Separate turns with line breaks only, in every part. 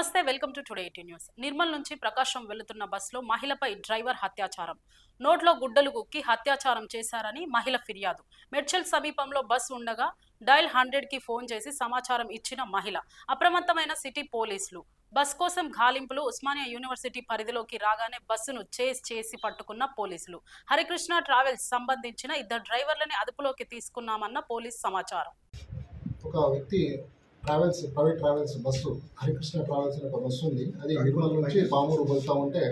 నమస్తే, welcome to today 18 news. Nirmal నుంచి ప్రకాశం వెళ్తున్న బస్సులో మహిళపై డ్రైవర్ అత్యాచారం. నోట్లో గుడ్డలు గుక్కి అత్యాచారం చేశారని మహిళ ఫిర్యాదు. మెడ్చల్ సమీపంలో బస్సు ఉండగా డయల్ 100కి ఫోన్ చేసి సమాచారం ఇచ్చిన మహిళ. అప్రమత్తమైన సిటీ పోలీసులు. బస్ కోసం గాలింపులు. ఉస్మానియా యూనివర్సిటీ పరిధిలోకి రాగానే బస్సును చేసి పట్టుకున్న పోలీసులు. హరికృష్ణ ట్రావెల్స్ సంబంధించిన 2 డ్రైవర్లని అదుపులోకి తీసుకున్నామన్న పోలీస్ సమాచారం.
ఒక వ్యక్తి private travels bus Harikrishna travels అనే ఒక బస్సు ఉంది. అది నిర్మల్ నుంచి పామూరు వెళ్తూ ఉంటే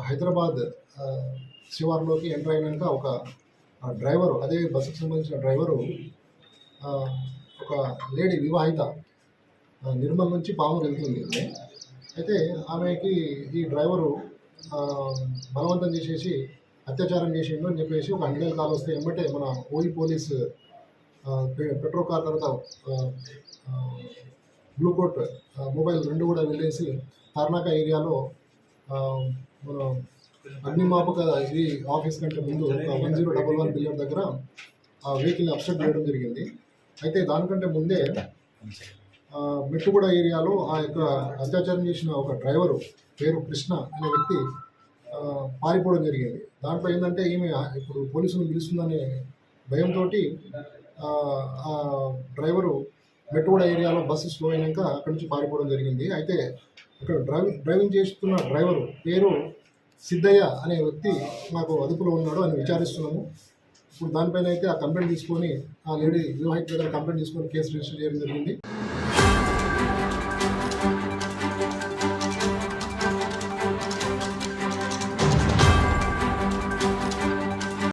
హైదరాబాద్ శివార్లోకి ఎంటర్ అయినాక ఒక డ్రైవరు, అదే బస్సుకు సంబంధించిన డ్రైవరు, ఒక లేడీ వివాహిత నిర్మల్ నుంచి పామూరు వెళ్తుంది. అయితే ఆమెకి ఈ డ్రైవరు బలవంతం చేసేసి అత్యాచారం చేసిండు అని చెప్పేసి ఒక 100 కాల్ వస్తే ఎమ్మటే మన ఓయి పోలీస్ పెట్రోల్ కార్ తర్వాత బ్లూ కోట్ మొబైల్ 2 కూడా వెళ్ళేసి తార్నాక ఏరియాలో మన అగ్నిమాపక ఈ ఆఫీస్ కంటే ముందు 1011 బిలియన్ దగ్గర ఆ వెహికల్ని అబ్స్ట్రక్ట్ చేయడం జరిగింది. అయితే దానికంటే ముందే మెట్టుగూడ ఏరియాలో ఆ యొక్క అత్యాచారం చేసిన ఒక డ్రైవరు పేరు కృష్ణ అనే వ్యక్తి పారిపోవడం జరిగింది. దాంట్లో ఏంటంటే ఈమె ఇప్పుడు పోలీసులు పిలుస్తుందనే భయంతో ఆ డ్రైవరు మెట్టుగూడ ఏరియాలో బస్సు స్లో అయినాక అక్కడి నుంచి పారిపోవడం జరిగింది. అయితే ఇక్కడ డ్రైవింగ్ చేస్తున్న డ్రైవరు పేరు సిద్ధయ్య అనే వ్యక్తి మాకు అదుపులో ఉన్నాడు అని విచారిస్తున్నాము. ఇప్పుడు దానిపైన అయితే ఆ కంప్లైంట్ తీసుకొని ఆ లేడీ వివాహిత దగ్గర కంప్లైంట్ తీసుకొని కేసు రిజిస్టర్ చేయడం జరిగింది.